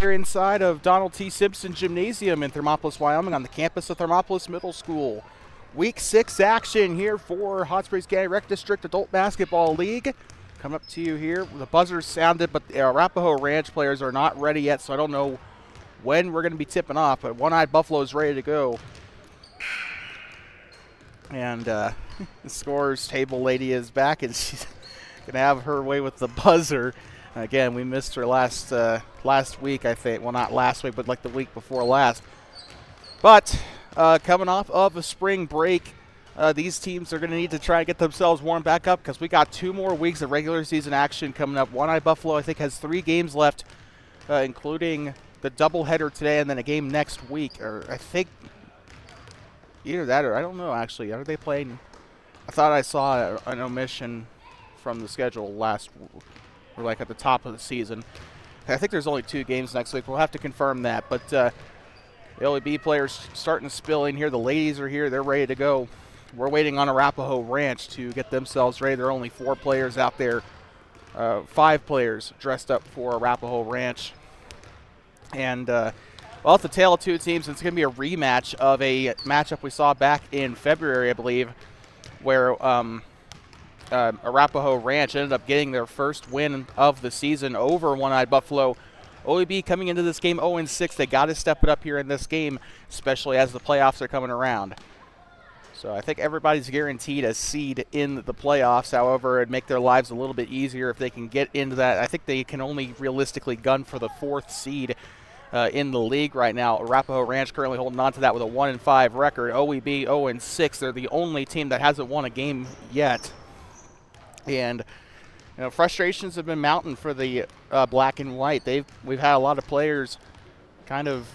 here inside of Donald T. Simpson Gymnasium in Thermopolis, Wyoming, on the campus of Thermopolis Middle School. Week 6 action here for Hot Springs County Rec District Adult Basketball League. Coming up to you here. The buzzer sounded, but the Arapaho Ranch players are not ready yet, so I don't know when we're going to be tipping off, but One-Eyed Buffalo is ready to go. And the scores table lady is back, and she's going to have her way with the buzzer. Again, we missed her last week, I think. Well, not last week, but like the week before last. But coming off of a spring break, these teams are going to need to try and get themselves warmed back up because we got 2 more weeks of regular season action coming up. One-Eyed Buffalo, I think, has 3 games left, including the doubleheader today and then a game next week. Or I think either that or I don't know, actually. Are they playing? I thought I saw an omission from the schedule last week. We're like at the top of the season. I think there's only 2 games next week. We'll have to confirm that. But the OEB players starting to spill in here. The ladies are here. They're ready to go. We're waiting on Arapaho Ranch to get themselves ready. There are only 4 players out there, 5 players dressed up for Arapaho Ranch. And well, at the tail of 2 teams, it's going to be a rematch of a matchup we saw back in February, I believe, where Arapaho Ranch ended up getting their first win of the season over One-Eyed Buffalo. OEB coming into this game 0-6. They got to step it up here in this game, especially as the playoffs are coming around. So I think everybody's guaranteed a seed in the playoffs. However, it'd make their lives a little bit easier if they can get into that. I think they can only realistically gun for the 4th seed in the league right now. Arapaho Ranch currently holding on to that with a 1-5 record. OEB 0-6. They're the only team that hasn't won a game yet. And frustrations have been mounting for the black and white. We've had a lot of players kind of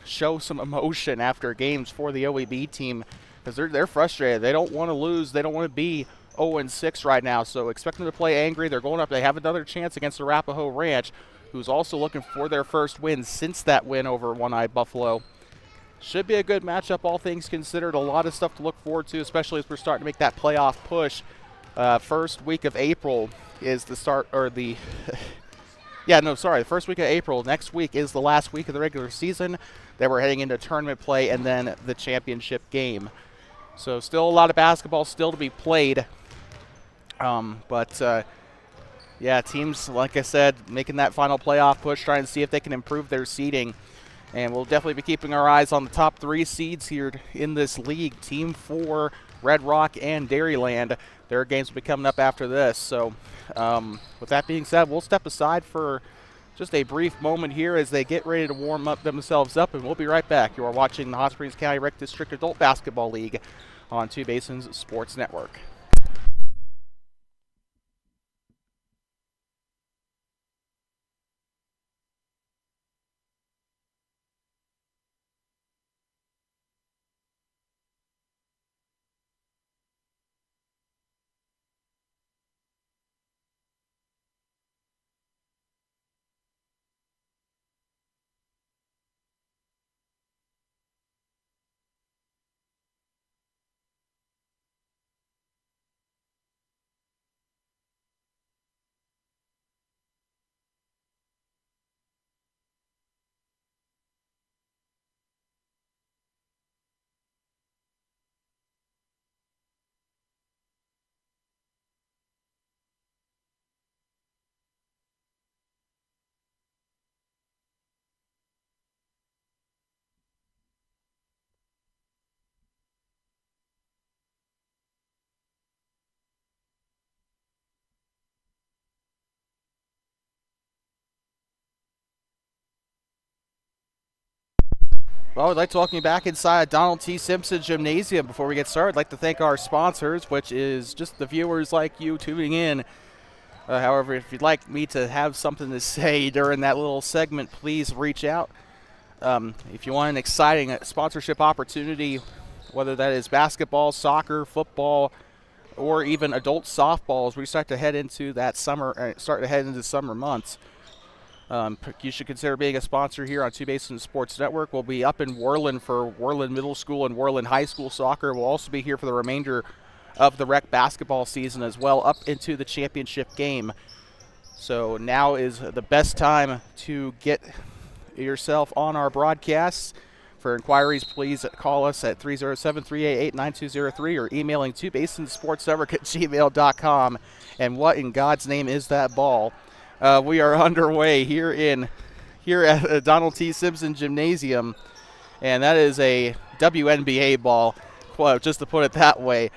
show some emotion after games for the OEB team because they're frustrated. They don't want to lose. They don't want to be 0-6 right now. So expect them to play angry. They're going up. They have another chance against Arapaho Ranch, who's also looking for their first win since that win over One-Eyed Buffalo. Should be a good matchup, all things considered. A lot of stuff to look forward to, especially as we're starting to make that playoff push. First week of April is the start, or the the first week of April. Next week is the last week of the regular season. Then we're heading into tournament play and then the championship game. So still a lot of basketball still to be played. Teams, like I said, making that final playoff push, trying to see if they can improve their seeding. And we'll definitely be keeping our eyes on the top 3 seeds here in this league. Team 4, Red Rock and Dairyland. Their games will be coming up after this. So with that being said, we'll step aside for just a brief moment here as they get ready to warm up themselves up, and we'll be right back. You are watching the Hot Springs County Rec District Adult Basketball League on Two Basins Sports Network. Well, I'd like to welcome you back inside Donald T. Simpson Gymnasium. Before we get started, I'd like to thank our sponsors, which is just the viewers like you tuning in. However, if you'd like me to have something to say during that little segment, please reach out. If you want an exciting sponsorship opportunity, whether that is basketball, soccer, football, or even adult softball, as we start to head into that summer, summer months. You should consider being a sponsor here on Two Basins Sports Network. We'll be up in Worland for Worland Middle School and Worland High School soccer. We'll also be here for the remainder of the rec basketball season as well, up into the championship game. So now is the best time to get yourself on our broadcasts. For inquiries, please call us at 307-388-9203 or emailing to basinsportsnetwork@gmail.com. And what in God's name is that ball? We are underway here at Donald T. Simpson Gymnasium, and that is a WNBA ball, well, just to put it that way.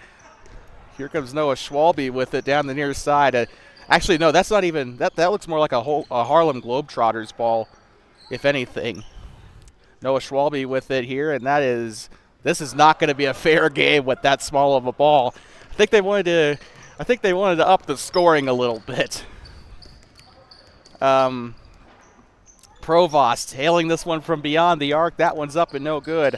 Here comes Noah Schwalbe with it down the near side. Actually, no, that's not even, that looks more like a Harlem Globetrotters ball, if anything. Noah Schwalbe with it here, and this is not going to be a fair game with that small of a ball. I think they wanted to up the scoring a little bit. Provost hailing this one from beyond the arc. That one's up and no good.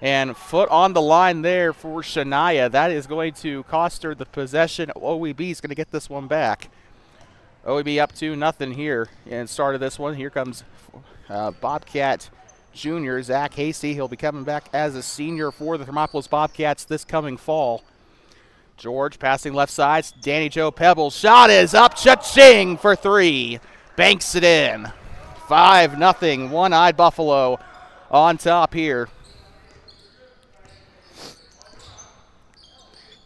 And foot on the line there for Shania. That is going to cost her the possession. OEB is going to get this one back. OEB up 2-0 here and start of this one. Here comes Bobcat Jr. Zach Hasty. He'll be coming back as a senior for the Thermopolis Bobcats this coming fall. George passing left side. Danny Joe Pebbles. Shot is up. Cha-ching for 3. Banks it in. 5-0. One-eyed Buffalo on top here.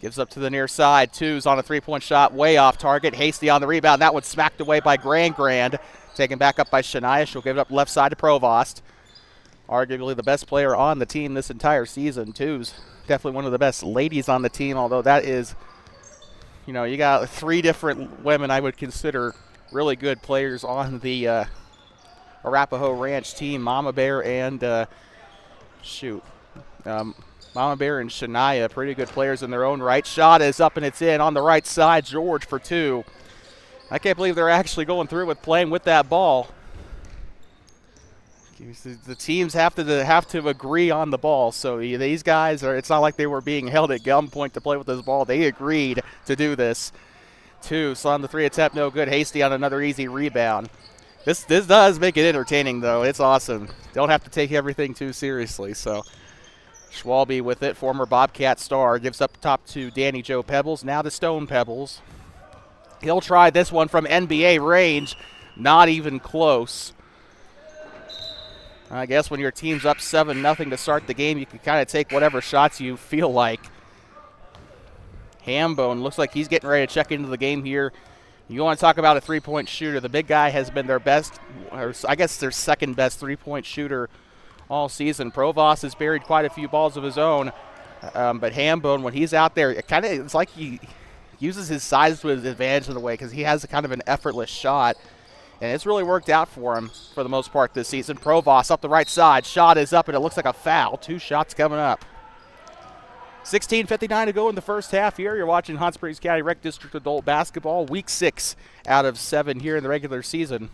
Gives up to the near side. Twos on a three-point shot. Way off target. Hasty on the rebound. That one smacked away by Grand. Taken back up by Shania. She'll give it up left side to Provost. Arguably the best player on the team this entire season. Twos. Definitely one of the best ladies on the team, although that is, you got 3 different women I would consider really good players on the Arapaho Ranch team. Mama Bear and, Mama Bear and Shania, pretty good players in their own right. Shot is up and it's in on the right side. George for 2. I can't believe they're actually going through with playing with that ball. The teams have to agree on the ball. So these guys it's not like they were being held at gunpoint to play with this ball. They agreed to do this. 2, so on the 3 attempt, no good. Hasty on another easy rebound. This does make it entertaining, though. It's awesome. Don't have to take everything too seriously. So Schwalbe with it, former Bobcat star, gives up top to Danny Joe Pebbles. Now to Stone Pebbles. He'll try this one from NBA range. Not even close. I guess when your team's up 7-0 to start the game, you can kind of take whatever shots you feel like. Hambone looks like he's getting ready to check into the game here. You want to talk about a three-point shooter. The big guy has been their best, or I guess their second best three-point shooter all season. Provost has buried quite a few balls of his own, but Hambone, when he's out there, it's like he uses his size to his advantage in a way because he has a kind of an effortless shot. And it's really worked out for him for the most part this season. Provost up the right side. Shot is up, and it looks like a foul. 2 shots coming up. 16:59 to go in the first half here. You're watching Hot Springs County Rec District Adult Basketball, Week 6 out of 7 here in the regular season.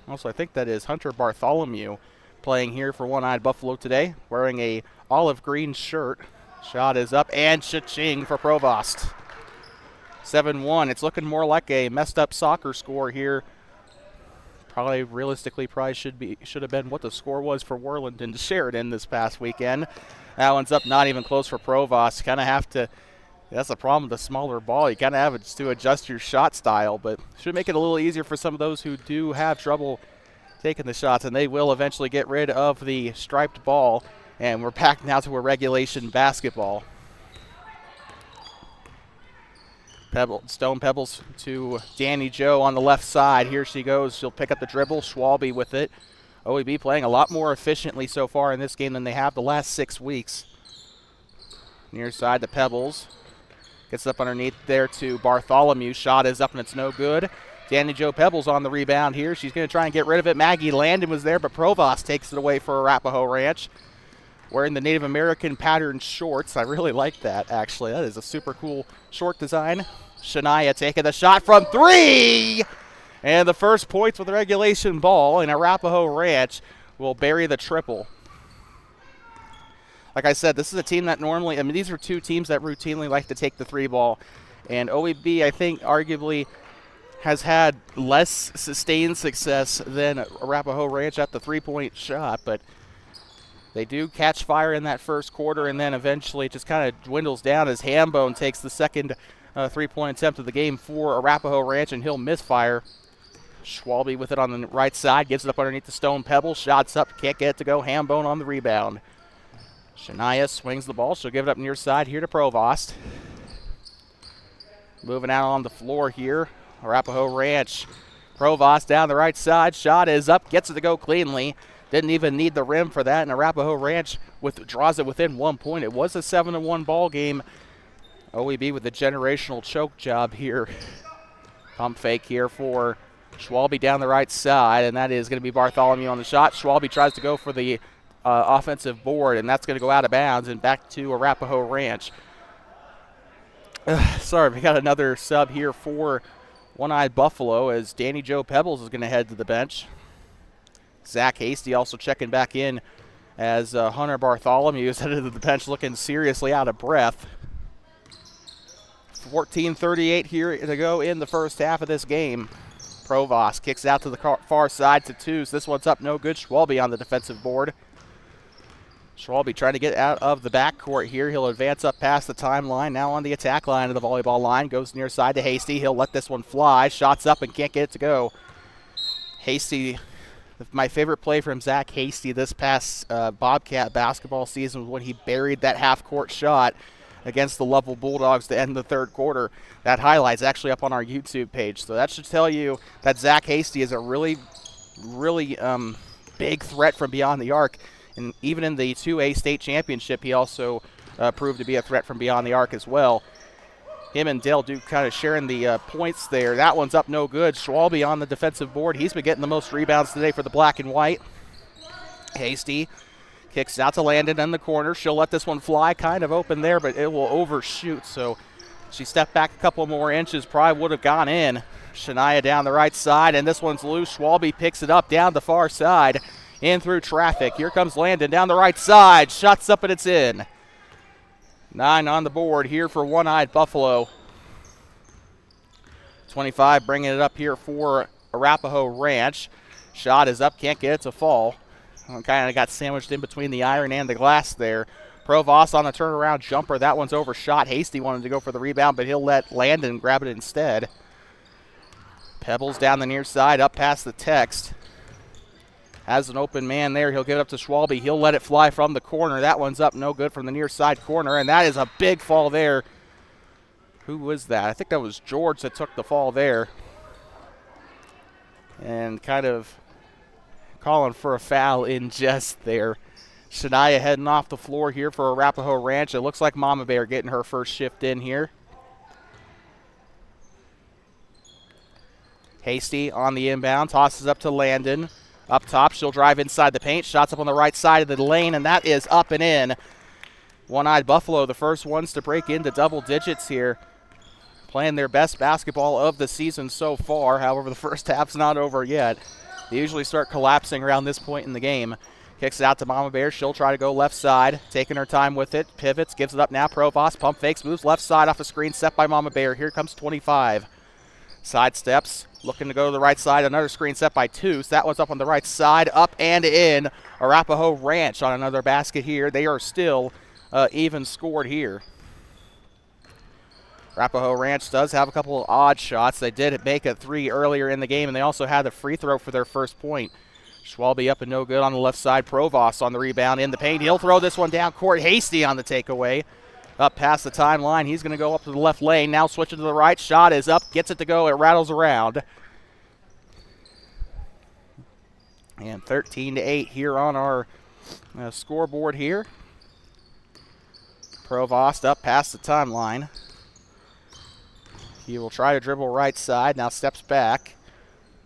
Also, I think that is Hunter Bartholomew playing here for One-Eyed Buffalo today, wearing a olive green shirt. Shot is up, and cha-ching for Provost. 7-1. It's looking more like a messed up soccer score here. Realistically should have been what the score was for Worland and Sheridan this past weekend. That one's up, not even close for Provost. Kind of have to. That's the problem with the smaller ball. You kind of have to adjust your shot style, but should make it a little easier for some of those who do have trouble taking the shots, and they will eventually get rid of the striped ball. And we're back now to a regulation basketball. Stone Pebbles to Danny Joe on the left side. Here she goes. She'll pick up the dribble. Schwalbe with it. OEB playing a lot more efficiently so far in this game than they have the last 6 weeks. Near side to Pebbles. Gets up underneath there to Bartholomew. Shot is up and it's no good. Danny Joe Pebbles on the rebound here. She's going to try and get rid of it. Maggie Landon was there, but Provost takes it away for Arapaho Ranch. Wearing the Native American patterned shorts. I really like that, actually. That is a super cool short design. Shania taking the shot from 3! And the first points with the regulation ball, and Arapaho Ranch will bury the triple. Like I said, this is a team that normally, these are 2 teams that routinely like to take the 3 ball. And OEB, I think, arguably has had less sustained success than Arapaho Ranch at the 3-point shot, but they do catch fire in that first quarter, and then eventually it just kind of dwindles down as Hambone takes the second 3-point attempt of the game for Arapaho Ranch, and he'll misfire. Schwalbe with it on the right side, gives it up underneath the stone pebble, shots up, can't get it to go, Hambone on the rebound. Shania swings the ball, she'll give it up near side here to Provost. Moving out on the floor here, Arapaho Ranch. Provost down the right side, shot is up, gets it to go cleanly. Didn't even need the rim for that, and Arapaho Ranch draws it within 1 point. It was a 7-1 ball game. OEB with a generational choke job here. Pump fake here for Schwalbe down the right side, and that is going to be Bartholomew on the shot. Schwalbe tries to go for the offensive board, and that's going to go out of bounds and back to Arapaho Ranch. Sorry, we got another sub here for One-Eyed Buffalo as Danny Joe Pebbles is going to head to the bench. Zach Hasty also checking back in as Hunter Bartholomew is headed to the bench looking seriously out of breath. 14:38 here to go in the first half of this game. Provost kicks out to the far side to twos. This one's up no good. Schwalbe on the defensive board. Schwalbe trying to get out of the backcourt here. He'll advance up past the timeline. Now on the attack line of the volleyball line. Goes near side to Hasty. He'll let this one fly. Shots up and can't get it to go. Hasty, my favorite play from Zach Hasty this past Bobcat basketball season was when he buried that half-court shot against the Lovell Bulldogs to end the third quarter. That highlight's actually up on our YouTube page. So that should tell you that Zach Hasty is a really big threat from beyond the arc. And even in the 2A state championship, he also proved to be a threat from beyond the arc as well. Him and Dale Duke kind of sharing the points there. That one's up no good. Schwalbe on the defensive board. He's been getting the most rebounds today for the black and white. Hasty kicks out to Landon in the corner. She'll let this one fly, kind of open there, but it will overshoot. So she stepped back a couple more inches, probably would have gone in. Shania down the right side, and this one's loose. Schwalbe picks it up down the far side, in through traffic. Here comes Landon down the right side. Shots up and it's in. 9 on the board here for One-Eyed Buffalo. 25 bringing it up here for Arapaho Ranch. Shot is up, can't get it to fall. Kind of got sandwiched in between the iron and the glass there. Provost on the turnaround jumper. That one's overshot. Hasty wanted to go for the rebound, but he'll let Landon grab it instead. Pebbles down the near side, up past the text. Has an open man there. He'll give it up to Schwalbe. He'll let it fly from the corner. That one's up no good from the near side corner, and that is a big fall there. Who was that? I think that was George that took the fall there. And kind of calling for a foul in jest there. Shania heading off the floor here for Arapaho Ranch. It looks like Mama Bear getting her first shift in here. Hasty on the inbound, tosses up to Landon. Up top, she'll drive inside the paint. Shots up on the right side of the lane, and that is up and in. One-Eyed Buffalo, the first ones to break into double digits here. Playing their best basketball of the season so far. However, the first half's not over yet. They usually start collapsing around this point in the game. Kicks it out to Mama Bear. She'll try to go left side. Taking her time with it. Pivots, gives it up now. Provost, pump fakes, moves left side off the screen. Set by Mama Bear. Here comes 25. Side steps. Looking to go to the right side. Another screen set by Toos. That one's up on the right side. Up and in. Arapaho Ranch on another basket here. They are still even scored here. Arapaho Ranch does have a couple of odd shots. They did make a 3 earlier in the game, and they also had the free throw for their first point. Schwalbe up and no good on the left side. Provost on the rebound in the paint. He'll throw this one down court. Hasty on the takeaway. Up past the timeline. He's going to go up to the left lane. Now switching to the right. Shot is up. Gets it to go. It rattles around. And 13-8 here on our scoreboard here. Provost up past the timeline. He will try to dribble right side. Now steps back.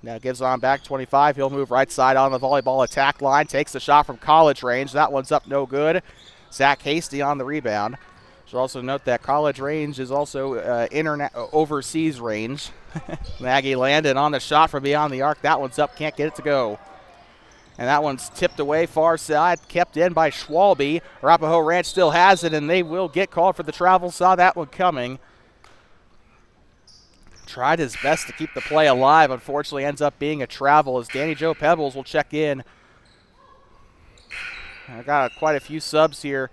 Now gives on back 25. He'll move right side on the volleyball attack line. Takes the shot from college range. That one's up no good. Zach Hasty on the rebound. Should also note that college range is also overseas range. Maggie Landon on the shot from beyond the arc. That one's up. Can't get it to go. And that one's tipped away far side. Kept in by Schwalbe. Arapaho Ranch still has it, and they will get called for the travel. Saw that one coming. Tried his best to keep the play alive. Unfortunately, ends up being a travel as Danny Joe Pebbles will check in. I got quite a few subs here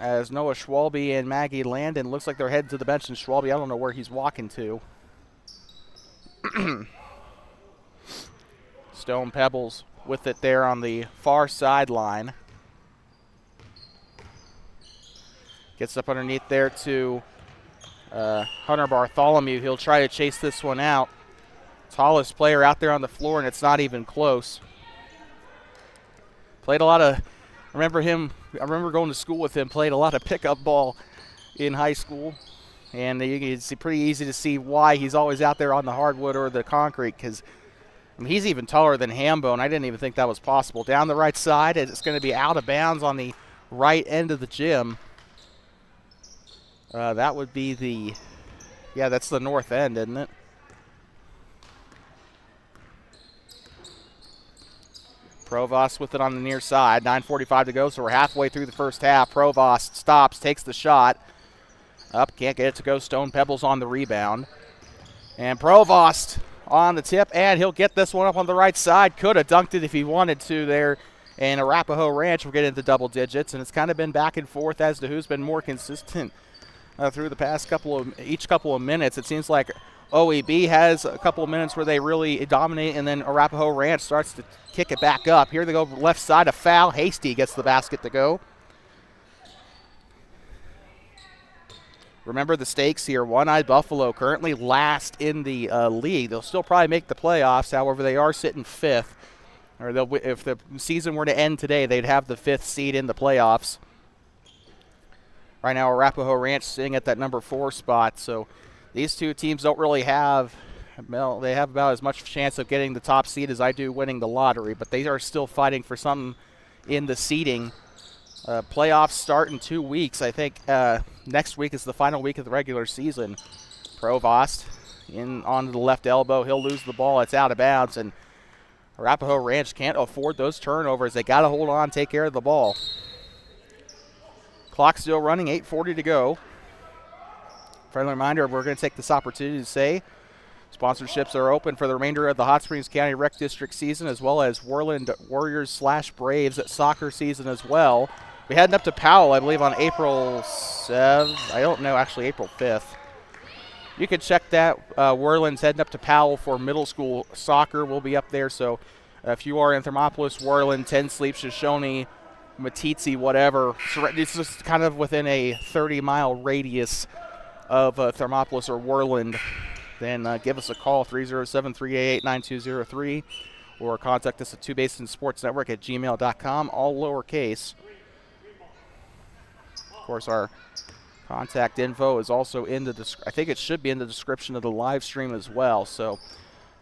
as Noah Schwalbe and Maggie Landon. Looks like they're heading to the bench, and Schwalbe, I don't know where he's walking to. Stone Pebbles with it there on the far sideline. Gets up underneath there to Hunter Bartholomew. He'll try to chase this one out. Tallest player out there on the floor, and it's not even close. Played a lot of, I remember going to school with him, played a lot of pickup ball in high school. And it's pretty easy to see why he's always out there on the hardwood or the concrete, because he's even taller than Hambone. I didn't even think that was possible. Down the right side, it's going to be out of bounds on the right end of the gym. That would be that's the north end, isn't it? Provost with it on the near side. 9:45 to go, so we're halfway through the first half. Provost stops, takes the shot. Up, can't get it to go. Stone Pebbles on the rebound. And Provost on the tip, and he'll get this one up on the right side. Could have dunked it if he wanted to there. And Arapaho Ranch will get into double digits, and it's kind of been back and forth as to who's been more consistent through the past couple of minutes. It seems like OEB has a couple of minutes where they really dominate, and then Arapaho Ranch starts to kick it back up. Here they go left side, a foul. Hasty gets the basket to go. Remember the stakes here. One-Eyed Buffalo currently last in the league. They'll still probably make the playoffs. However, they are sitting fifth. Or if the season were to end today, they'd have the fifth seed in the playoffs. Right now, Arapaho Ranch sitting at that number 4 spot. So these two teams don't really have, well, they have about as much chance of getting the top seed as I do winning the lottery. But they are still fighting for something in the seeding. Playoffs start in 2 weeks. I think next week is the final week of the regular season. Provost in onto the left elbow. He'll lose the ball. It's out of bounds, and Arapaho Ranch can't afford those turnovers. They got to hold on, take care of the ball. Clock still running, 8:40 to go. Friendly reminder, we're going to take this opportunity to say sponsorships are open for the remainder of the Hot Springs County Rec District season, as well as Worland Warriors/Braves soccer season as well. We're heading up to Powell, I believe, on April 7th. I don't know, actually April 5th. You can check that. Worland's heading up to Powell for middle school soccer. We'll be up there. So if you are in Thermopolis, Worland, 10 Sleep, Shoshone, Matitsi, whatever, it's just kind of within a 30-mile radius of Thermopolis or Worland, then give us a call, 307-388-9203, or contact us at twobasinsportsnetwork@gmail.com, all lowercase. Of course, our contact info is also in the I think it should be in the description of the live stream as well. So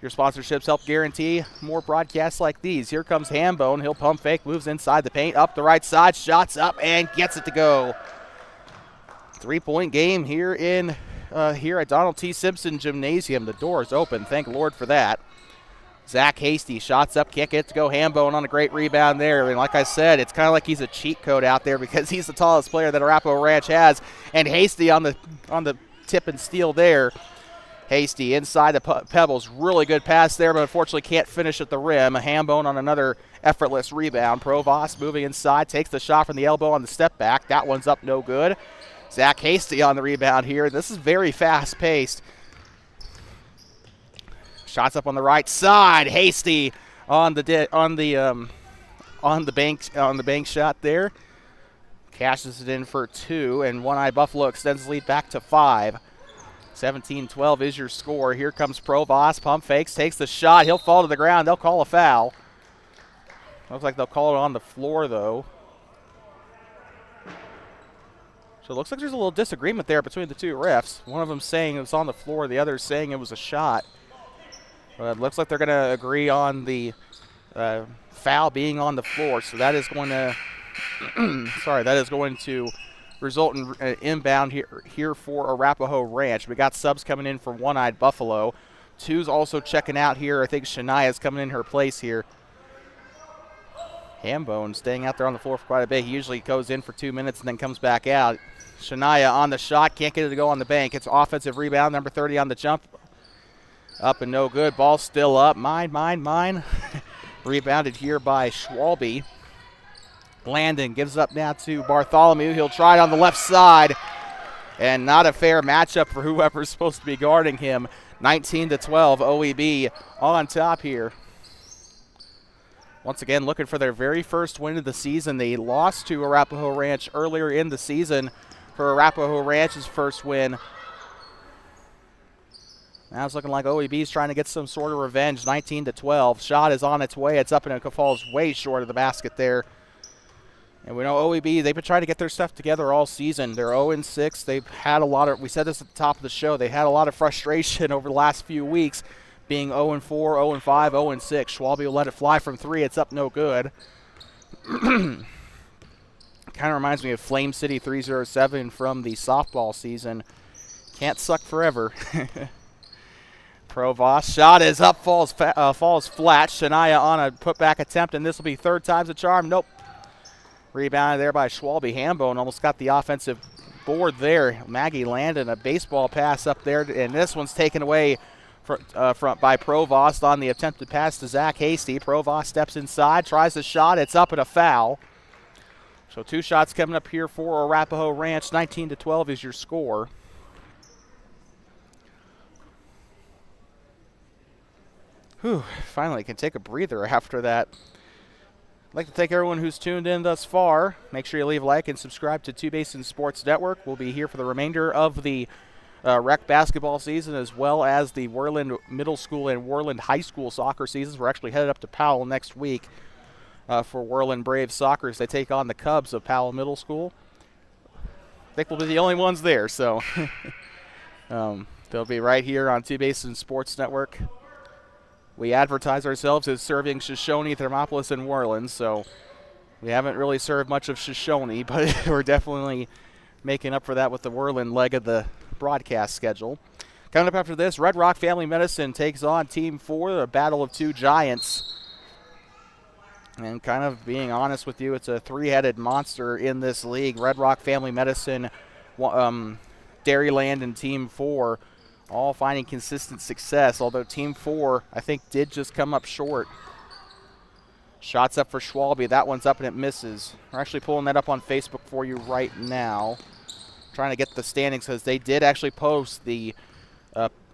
your sponsorships help guarantee more broadcasts like these. Here comes Hambone. He'll pump fake, moves inside the paint, up the right side, shots up, and gets it to go. 3-point game here at Donald T. Simpson Gymnasium. The door is open. Thank Lord for that. Zach Hasty shots up, can't get it to go. Hambone on a great rebound there. And like I said, it's kind of like he's a cheat code out there because he's the tallest player that Arapaho Ranch has. And Hasty on the tip and steal there. Hasty inside the Pebbles. Really good pass there, but unfortunately can't finish at the rim. Hambone on another effortless rebound. Provost moving inside, takes the shot from the elbow on the step back. That one's up, no good. Zach Hasty on the rebound here. This is very fast-paced. Shots up on the right side. Hasty on the bank shot there. Cashes it in for 2, and One-Eye Buffalo extends the lead back to 5. 17-12 is your score. Here comes Provost. Pump fakes, takes the shot. He'll fall to the ground. They'll call a foul. Looks like they'll call it on the floor, though. So it looks like there's a little disagreement there between the two refs. One of them saying it was on the floor, the other saying it was a shot. But it looks like they're going to agree on the foul being on the floor. So that is going to, that is going to result in inbound here for Arapaho Ranch. We got subs coming in for One-Eyed Buffalo. 2's also checking out here. I think Shania's coming in her place here. Hambone staying out there on the floor for quite a bit. He usually goes in for 2 minutes and then comes back out. Shania on the shot, can't get it to go on the bank. It's offensive rebound, number 30 on the jump. Up and no good. Ball still up. Mine. Rebounded here by Schwalbe. Landon gives up now to Bartholomew. He'll try it on the left side. And not a fair matchup for whoever's supposed to be guarding him. 19-12, OEB on top here. once again looking for their very first win of the season. They lost to Arapaho Ranch earlier in the season for Arapaho Ranch's first win. Now it's looking like OEB's trying to get some sort of revenge. 19-12. Shot is on its way. It's up and it falls way short of the basket there. And we know OEB, they've been trying to get their stuff together all season. They're 0-6. They've had a lot of, we said this at the top of the show, they had a lot of frustration over the last few weeks, being 0-4, 0-5, 0-6. Schwalbe will let it fly from 3. It's up no good. Kind of reminds me of Flame City 307 from the softball season. Can't suck forever. Provost, shot is up, falls flat. Shania on a putback attempt, and this will be third time's a charm. Nope. Rebounded there by Schwalbe. Hambone almost got the offensive board there. Maggie Landon, a baseball pass up there, and this one's taken away by Provost on the attempted pass to Zach Hasty. Provost steps inside, tries the shot. It's up and a foul. So 2 shots coming up here for Arapaho Ranch. 19-12 is your score. Whew, finally can take a breather after that. I'd like to thank everyone who's tuned in thus far. Make sure you leave a like and subscribe to Two Basin Sports Network. We'll be here for the remainder of the rec basketball season, as well as the Worland Middle School and Worland High School soccer seasons. We're actually headed up to Powell next week for Worland Braves soccer as they take on the Cubs of Powell Middle School. I think we'll be the only ones there, so they'll be right here on Two Basin Sports Network. We advertise ourselves as serving Shoshone, Thermopolis, and Worland, so we haven't really served much of Shoshone, but we're definitely making up for that with the Worland leg of the broadcast schedule. Coming up after this, Red Rock Family Medicine takes on Team 4, a battle of 2 giants. And kind of being honest with you, it's a 3-headed monster in this league. Red Rock Family Medicine, Dairyland, and Team 4 all finding consistent success, although Team 4, I think, did just come up short. Shots up for Schwalbe. That one's up and it misses. We're actually pulling that up on Facebook for you right now. Trying to get the standings because they did actually post the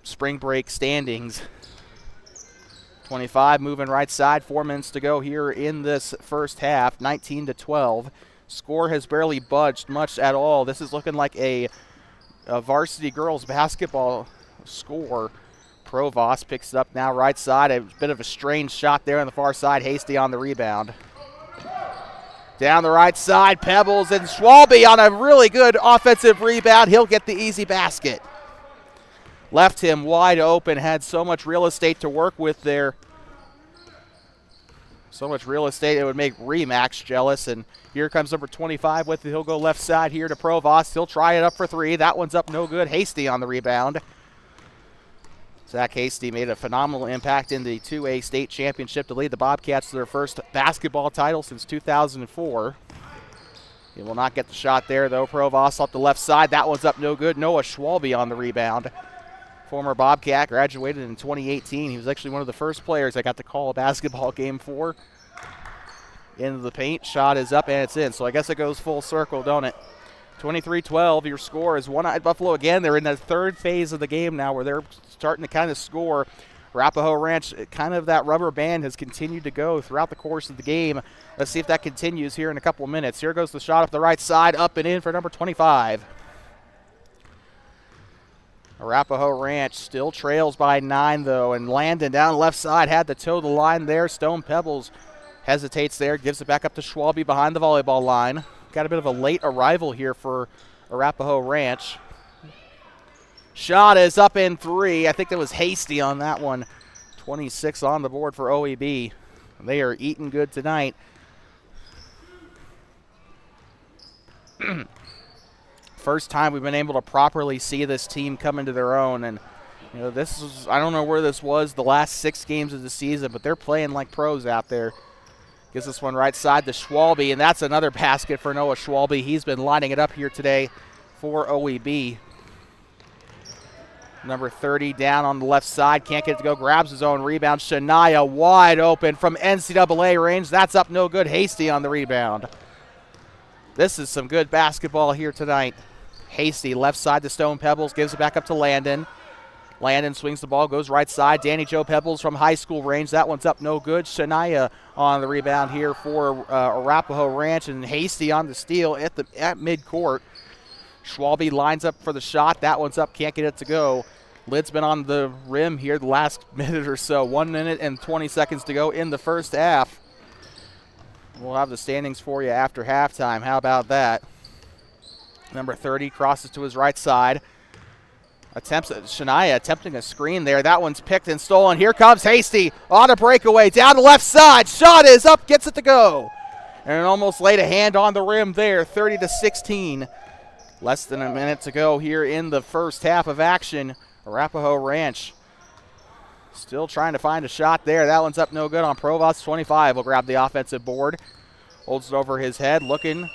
spring break standings. 25 moving right side. 4 minutes to go here in this first half. 19-12. Score has barely budged much at all. This is looking like a varsity girls basketball score. Provost picks it up now right side. A bit of a strange shot there on the far side. Hasty on the rebound. Down the right side, Pebbles, and Schwalbe on a really good offensive rebound. He'll get the easy basket. Left him wide open, had so much real estate to work with there. So much real estate, it would make Remax jealous. And here comes number 25 with it. He'll go left side here to Provost. He'll try it up for 3. That one's up no good. Hasty on the rebound. Zach Hasty made a phenomenal impact in the 2A state championship to lead the Bobcats to their first basketball title since 2004. He will not get the shot there, though. Provost up the left side. That one's up no good. Noah Schwalbe on the rebound. Former Bobcat, graduated in 2018. He was actually one of the first players I got to call a basketball game for. Into the paint. Shot is up and it's in. So I guess it goes full circle, don't it? 23-12. Your score is One-Eyed Buffalo again. They're in the third phase of the game now where they're starting to kind of score. Arapaho Ranch, kind of that rubber band has continued to go throughout the course of the game. Let's see if that continues here in a couple of minutes. Here goes the shot up the right side, up and in for number 25. Arapaho Ranch still trails by 9, though, and Landon down left side had to toe the line there. Stone Pebbles hesitates there, gives it back up to Schwalbe behind the volleyball line. Got a bit of a late arrival here for Arapaho Ranch. Shot is up in 3. I think that was Hasty on that one. 26 on the board for OEB. They are eating good tonight. First time we've been able to properly see this team come into their own. And, you know, this is, I don't know where this was the last 6 games of the season, but they're playing like pros out there. Gives this one right side to Schwalbe, and that's another basket for Noah Schwalbe. He's been lining it up here today for OEB. Number 30 down on the left side. Can't get it to go. Grabs his own rebound. Shania wide open from NCAA range. That's up no good. Hasty on the rebound. This is some good basketball here tonight. Hasty left side to Stone Pebbles. Gives it back up to Landon. Landon swings the ball, goes right side. Danny Joe Pebbles from high school range. That one's up no good. Shania on the rebound here for Arapaho Ranch, and Hasty on the steal at midcourt. Schwalbe lines up for the shot. That one's up, can't get it to go. Lid's been on the rim here the last minute or so. 1 minute and 20 seconds to go in the first half. We'll have the standings for you after halftime. How about that? Number 30 crosses to his right side. Shania attempting a screen there. That one's picked and stolen. Here comes Hasty on a breakaway down the left side. Shot is up, gets it to go. And almost laid a hand on the rim there, 30-16. Less than a minute to go here in the first half of action. Arapaho Ranch still trying to find a shot there. That one's up no good on Provost. 25 will grab the offensive board. Holds it over his head, looking.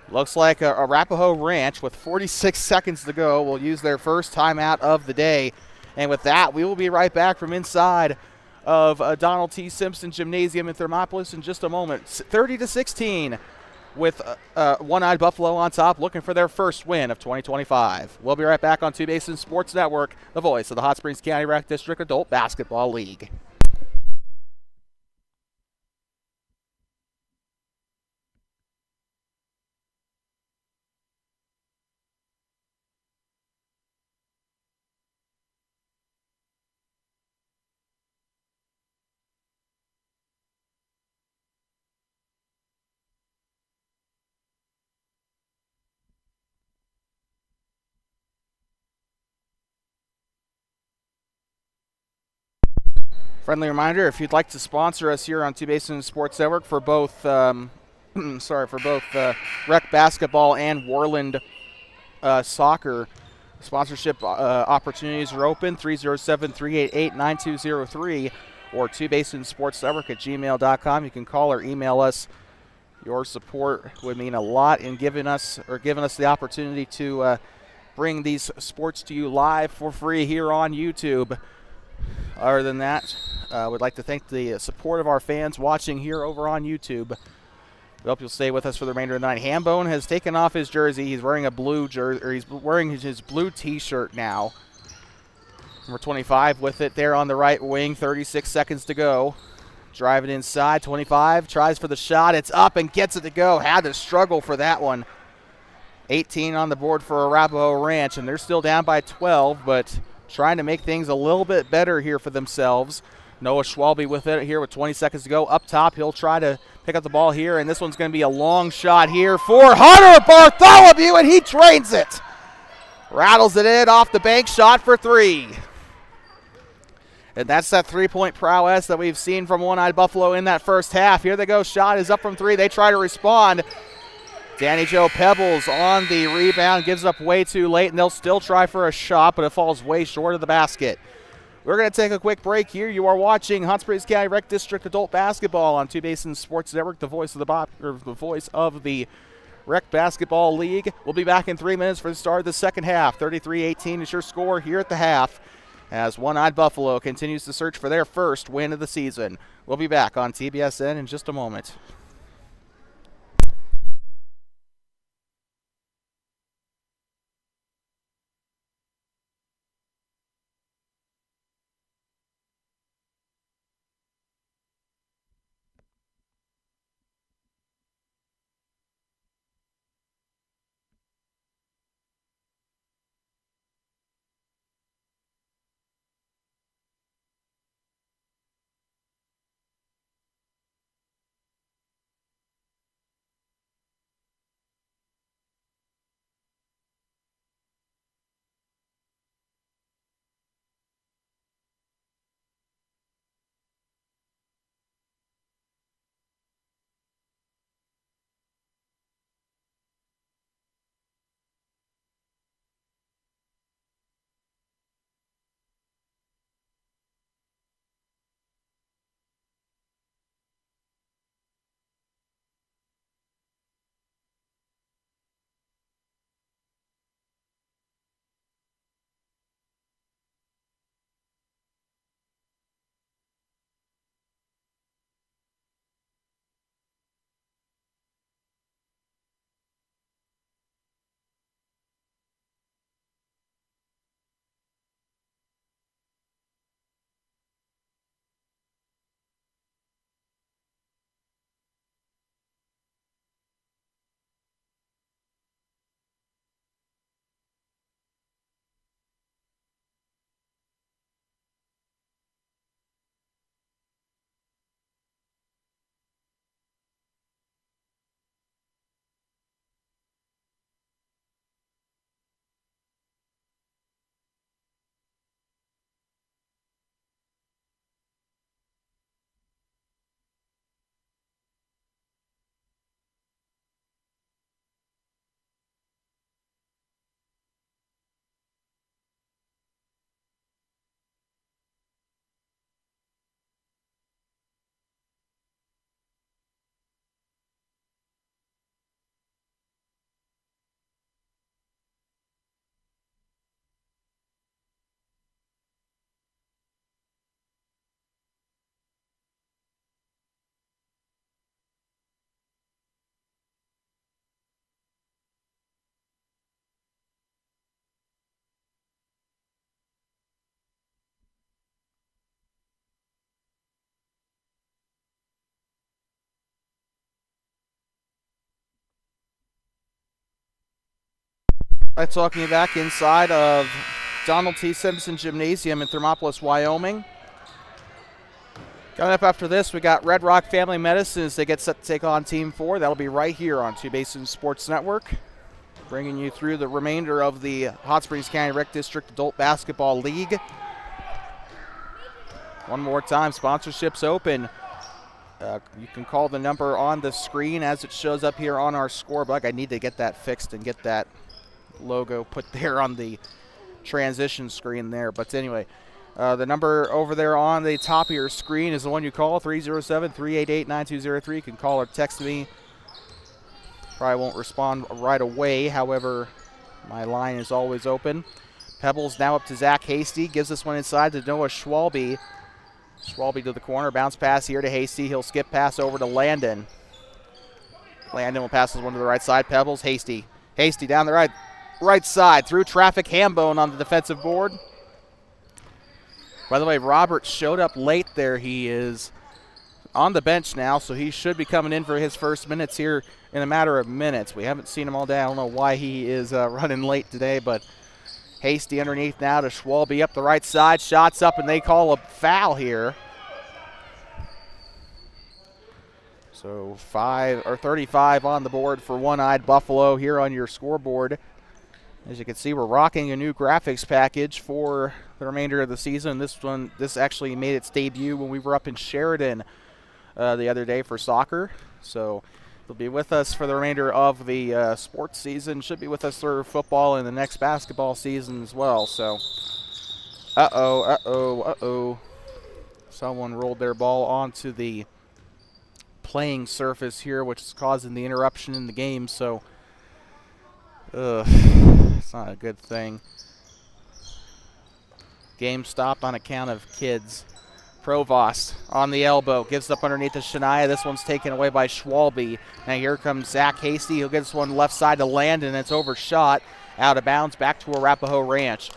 Looks like Arapaho Ranch, with 46 seconds to go, will use their first timeout of the day. And with that, we will be right back from inside of Donald T. Simpson Gymnasium in Thermopolis in just a moment. 30-16 with One-Eyed Buffalo on top, looking for their first win of 2025. We'll be right back on Two Basin Sports Network, the voice of the Hot Springs County Rec District Adult Basketball League. Friendly reminder, if you'd like to sponsor us here on Two Basin Sports Network for both rec basketball and Warland soccer, sponsorship opportunities are open. 307-388-9203 or twobasinsportsnetwork@gmail.com. You can call or email us. Your support would mean a lot in giving us the opportunity to bring these sports to you live for free here on YouTube. Other than that, we'd like to thank the support of our fans watching here over on YouTube. We hope you'll stay with us for the remainder of the night. Hambone has taken off his jersey. He's wearing a blue jersey, or he's wearing his blue T-shirt now. Number 25 with it there on the right wing. 36 seconds to go. Driving inside. 25 tries for the shot. It's up and gets it to go. Had to struggle for that one. 18 on the board for Arapaho Ranch, and they're still down by 12, but trying to make things a little bit better here for themselves. Noah Schwalbe with it here with 20 seconds to go. Up top, he'll try to pick up the ball here, and this one's going to be a long shot here for Hunter Bartholomew, and he drains it. Rattles it in off the bank, shot for three. And that's that three-point prowess that we've seen from One-Eyed Buffalo in that first half. Here they go, shot is up from three. They try to respond. Danny Joe Pebbles on the rebound, gives up way too late, and they'll still try for a shot, but it falls way short of the basket. We're going to take a quick break here. You are watching Hot Springs County Rec District Adult Basketball on Two Basin Sports Network, the voice of the Rec Basketball League. We'll be back in 3 minutes for the start of the second half. 33-18 is your score here at the half, as One-Eyed Buffalo continues to search for their first win of the season. We'll be back on TBSN in just a moment. I'm talking you back inside of Donald T. Simpson Gymnasium in Thermopolis, Wyoming. Coming up after this, we got Red Rock Family Medicine as they get set to take on Team 4. That'll be right here on Two Basins Sports Network, bringing you through the remainder of the Hot Springs County Rec District Adult Basketball League. One more time, sponsorships open. You can call the number on the screen as it shows up here on our scorebook. I need to get that fixed and get that logo put there on the transition screen there. But anyway, the number over there on the top of your screen is the one you call, 307-388-9203. You can call or text me. Probably won't respond right away. However, my line is always open. Pebbles now up to Zach Hasty. Gives this one inside to Noah Schwalbe. Schwalbe to the corner. Bounce pass here to Hasty. He'll skip pass over to Landon. Landon will pass this one to the right side. Pebbles, Hasty. Hasty down the right side. Through traffic. Hambone on the defensive board. By the way, Robert showed up late there. He is on the bench now, so he should be coming in for his first minutes here in a matter of minutes. We haven't seen him all day. I don't know why he is running late today, but Hasty underneath now to Schwalbe up the right side. Shots up, and they call a foul here. So 35 on the board for One-Eyed Buffalo here on your scoreboard. As you can see, we're rocking a new graphics package for the remainder of the season. This actually made its debut when we were up in Sheridan the other day for soccer. So they'll be with us for the remainder of the sports season. Should be with us through football and the next basketball season as well. So, someone rolled their ball onto the playing surface here, which is causing the interruption in the game. So, it's not a good thing. Game stopped on account of kids. Provost on the elbow, gives up underneath to Shania. This one's taken away by Schwalbe. Now here comes Zach Hasty. He'll get this one left side to Landon. It's overshot, out of bounds, back to Arapaho Ranch.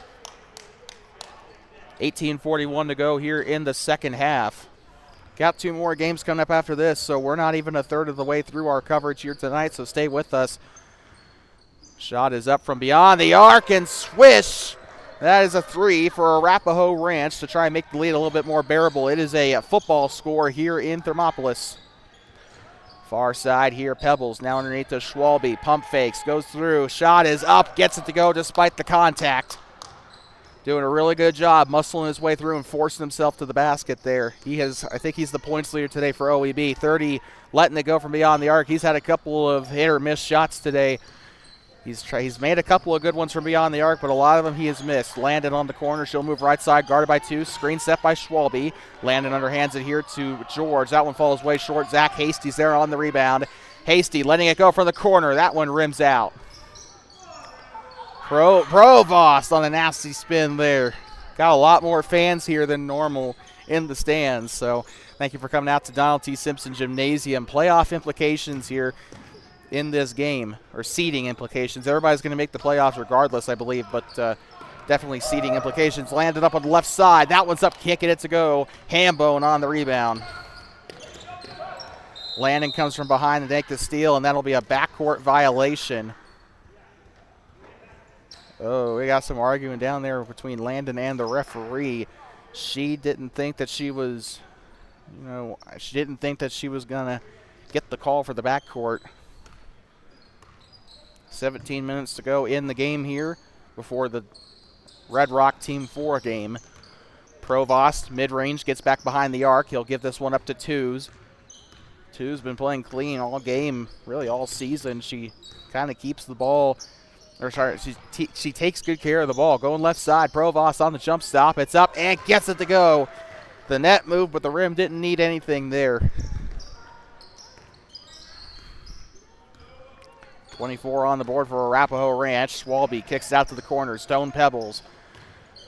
18:41 to go here in the second half. Got two more games coming up after this, so we're not even a third of the way through our coverage here tonight, so stay with us. Shot is up from beyond the arc, and swish! That is a three for Arapaho Ranch to try and make the lead a little bit more bearable. It is a football score here in Thermopolis. Far side here, Pebbles now underneath to Schwalbe. Pump fakes, goes through. Shot is up, gets it to go despite the contact. Doing a really good job muscling his way through and forcing himself to the basket there. I think he's the points leader today for OEB. 30, letting it go from beyond the arc. He's had a couple of hit or miss shots today. He's made a couple of good ones from beyond the arc, but a lot of them he has missed. Landon on the corner. She'll move right side, guarded by two. Screen set by Schwalbe. Landon underhands it here to George. That one falls way short. Zach Hasty's there on the rebound. Hasty letting it go from the corner. That one rims out. Provost on a nasty spin there. Got a lot more fans here than normal in the stands. So thank you for coming out to Donald T. Simpson Gymnasium. Playoff implications here in this game, or seeding implications. Everybody's going to make the playoffs regardless, I believe, but definitely seeding implications. Landed up on the left side. That one's up, can't get it to go. Hambone on the rebound. Landon comes from behind to make the steal, and that'll be a backcourt violation. Oh, we got some arguing down there between Landon and the referee. She didn't think that she was, going to get the call for the backcourt. 17 minutes to go in the game here before the Red Rock Team 4 game. Provost, mid-range, gets back behind the arc. He'll give this one up to Twos. Twos been playing clean all game, really all season. She kind of keeps the ball, she takes good care of the ball. Going left side, Provost on the jump stop. It's up and gets it to go. The net moved, but the rim didn't need anything there. 24 on the board for Arapaho Ranch. Schwalbe kicks out to the corner. Stone Pebbles.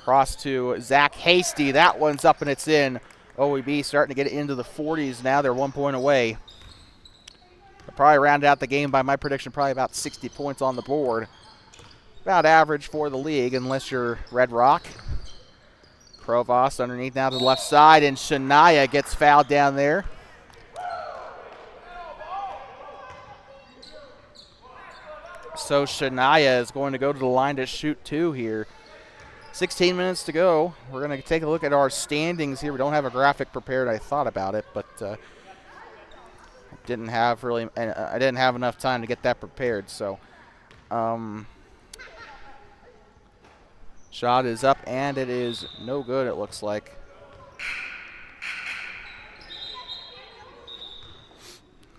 Cross to Zach Hasty. That one's up and it's in. OEB starting to get into the 40s now. They're 1 point away. They'll probably round out the game by my prediction, probably about 60 points on the board. About average for the league unless you're Red Rock. Provost underneath now to the left side, and Shania gets fouled down there. So Shania is going to go to the line to shoot 2 here. 16 minutes to go. We're going to take a look at our standings here. We don't have a graphic prepared. I thought about it, but I didn't have enough time to get that prepared. So shot is up, and it is no good, it looks like.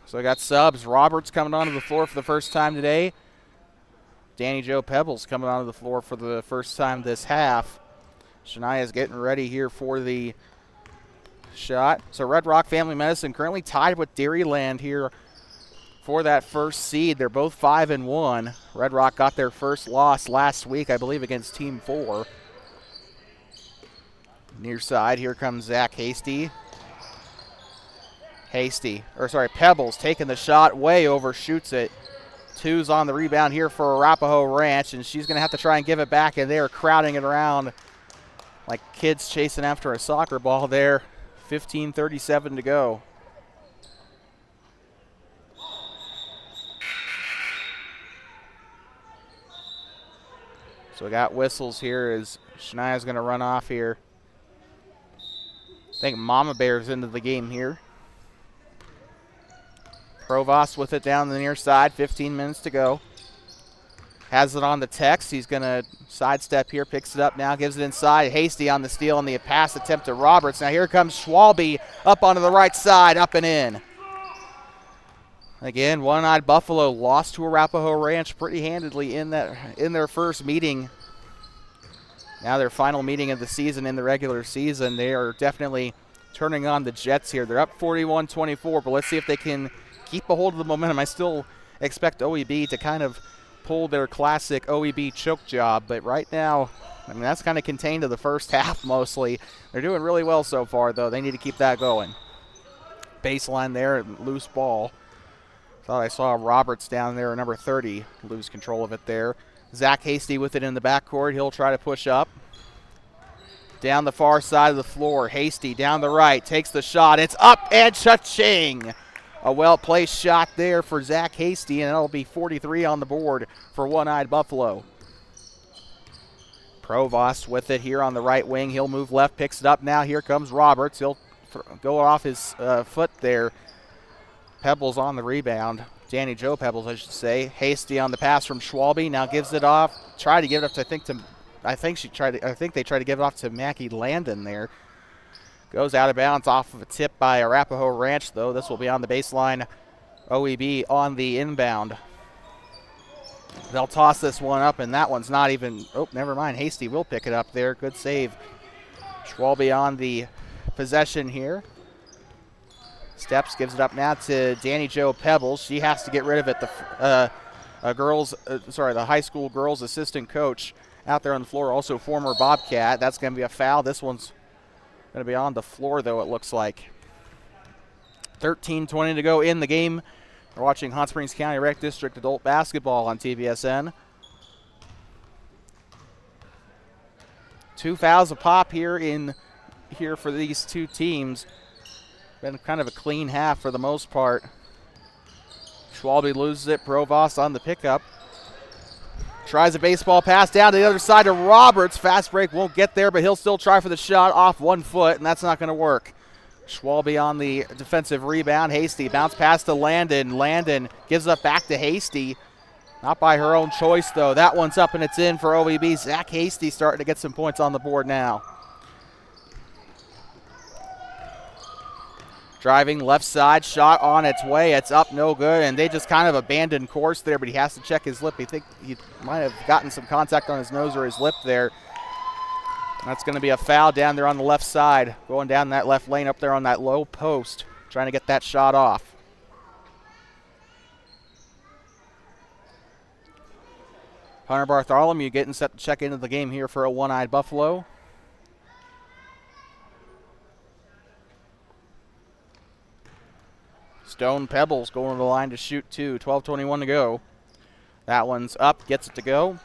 So we got subs. Roberts coming onto the floor for the first time today. Danny Joe Pebbles coming onto the floor for the first time this half. Shania's getting ready here for the shot. So Red Rock Family Medicine currently tied with Dairyland here for that first seed. They're both 5-1. Red Rock got their first loss last week, I believe, against Team 4. Near side, here comes Zach Hasty. Pebbles taking the shot, way overshoots it. 2's on the rebound here for Arapaho Ranch, and she's going to have to try and give it back, and they're crowding it around like kids chasing after a soccer ball there. 15:37 to go. So we got whistles here as Shania's going to run off here. I think Mama Bear's into the game here. Provost with it down the near side, 15 minutes to go. Has it on the text. He's going to sidestep here, picks it up now, gives it inside. Hasty on the steal on the pass attempt to Roberts. Now here comes Schwalbe up onto the right side, up and in. Again, One-Eyed Buffalo lost to Arapaho Ranch pretty handedly in their first meeting. Now their final meeting of the season in the regular season. They are definitely turning on the Jets here. They're up 41-24, but let's see if they can keep a hold of the momentum. I still expect OEB to kind of pull their classic OEB choke job, but right now, I mean, that's kind of contained to the first half mostly. They're doing really well so far, though. They need to keep that going. Baseline there, loose ball. Thought I saw Roberts down there, number 30, lose control of it there. Zach Hasty with it in the backcourt. He'll try to push up. Down the far side of the floor, Hasty down the right, takes the shot. It's up and cha-ching! A well-placed shot there for Zach Hasty, and that'll be 43 on the board for One-Eyed Buffalo. Provost with it here on the right wing. He'll move left, picks it up now. Here comes Roberts. He'll go off his foot there. Pebbles on the rebound. Danny Joe Pebbles, I should say. Hasty on the pass from Schwalbe. Now gives it off. Tried to give it up to, I think they tried to give it off to Mackie Landon there. Goes out of bounds off of a tip by Arapaho Ranch, though. This will be on the baseline. OEB on the inbound. They'll toss this one up, and that one's not even, oh, never mind. Hasty will pick it up there. Good save. Schwalbe on the possession here. Steps, gives it up now to Danny Jo Pebbles. She has to get rid of it. The high school girls assistant coach out there on the floor, also former Bobcat. That's going to be a foul. This one's going to be on the floor, though, it looks like. 13:20 to go in the game. We're watching Hot Springs County Rec District Adult Basketball on TVSN. 2 fouls a pop here for these two teams. Been kind of a clean half for the most part. Schwalbe loses it. Provost on the pickup. Tries a baseball pass down to the other side to Roberts. Fast break won't get there, but he'll still try for the shot off 1 foot, and that's not going to work. Schwalbe on the defensive rebound. Hasty bounce pass to Landon. Landon gives up back to Hasty. Not by her own choice, though. That one's up and it's in for OEB. Zach Hasty starting to get some points on the board now. Driving left side, shot on its way. It's up, no good, and they just kind of abandoned course there, but he has to check his lip. I think he might have gotten some contact on his nose or his lip there. That's going to be a foul down there on the left side, going down that left lane up there on that low post, trying to get that shot off. Hunter Bartholomew getting set to check into the game here for a One-Eyed Buffalo. Stone Pebbles going to the line to shoot 2. 12:21 to go. That one's up, gets it to go.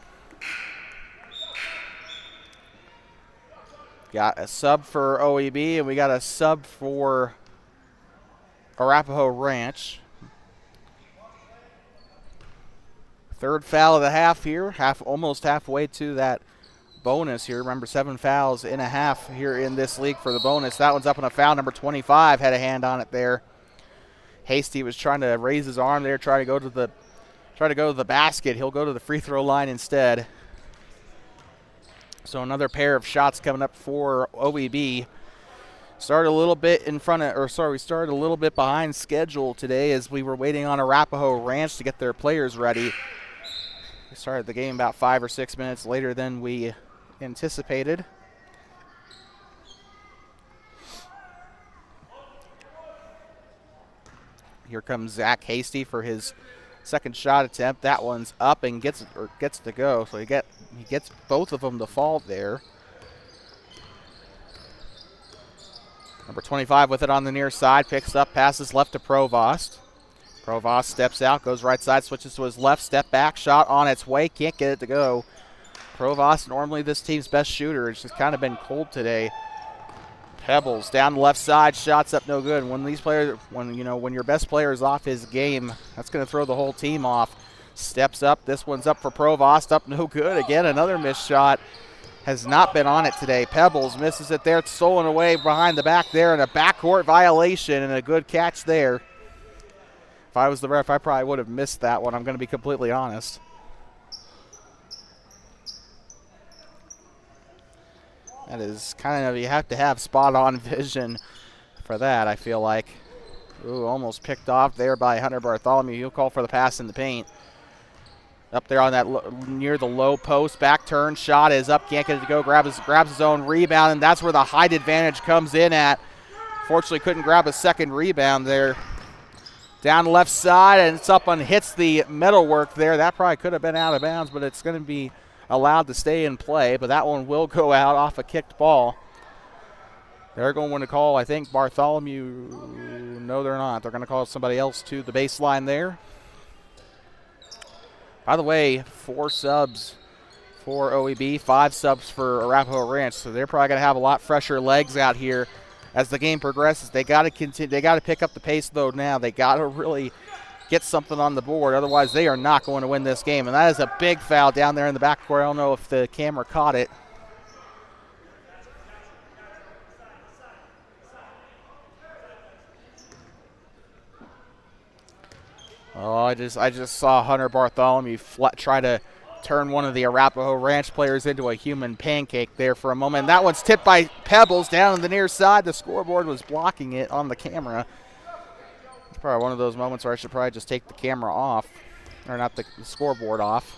Got a sub for OEB, and we got a sub for Arapaho Ranch. Third foul of the half here, almost halfway to that bonus here. Remember, 7 fouls in a half here in this league for the bonus. That one's up on a foul. Number 25 had a hand on it there. Hasty was trying to raise his arm there, try to go to the basket. He'll go to the free throw line instead. So another pair of shots coming up for OEB. Started a little bit we started a little bit behind schedule today as we were waiting on Arapaho Ranch to get their players ready. We started the game about 5 or 6 minutes later than we anticipated. Here comes Zach Hasty for his second shot attempt. That one's up and gets to go. So he gets both of them to fall there. Number 25 with it on the near side, picks up, passes left to Provost. Provost steps out, goes right side, switches to his left, step back, shot on its way, can't get it to go. Provost, normally this team's best shooter. It's just kind of been cold today. Pebbles down the left side, shots up no good. When your best player is off his game, that's going to throw the whole team off. Steps up, this one's up for Provost, up no good. Again, another missed shot. Has not been on it today. Pebbles misses it there. It's stolen away behind the back there, and a backcourt violation and a good catch there. If I was the ref, I probably would have missed that one. I'm going to be completely honest. That is kind of, you have to have spot-on vision for that, I feel like. Ooh, almost picked off there by Hunter Bartholomew. He'll call for the pass in the paint. Up there on that near the low post, back turn, shot is up, can't get it to go, grabs his own rebound, and that's where the height advantage comes in at. Fortunately, couldn't grab a second rebound there. Down the left side, and it's up and hits the metalwork there. That probably could have been out of bounds, but it's going to be allowed to stay in play, but that one will go out off a kicked ball. They're going to call, I think, Bartholomew. No, they're not. They're going to call somebody else to the baseline there. By the way, 4 subs for OEB, 5 subs for Arapaho Ranch, so they're probably going to have a lot fresher legs out here as the game progresses. They got to continue. They got to pick up the pace though now. They got to really get something on the board, otherwise they are not going to win this game. And that is a big foul down there in the backcourt. I don't know if the camera caught it. Oh, I just saw Hunter Bartholomew try to turn one of the Arapaho Ranch players into a human pancake there for a moment. And that one's tipped by Pebbles down on the near side. The scoreboard was blocking it on the camera. It's probably one of those moments where I should probably just take the camera off, or not the scoreboard off.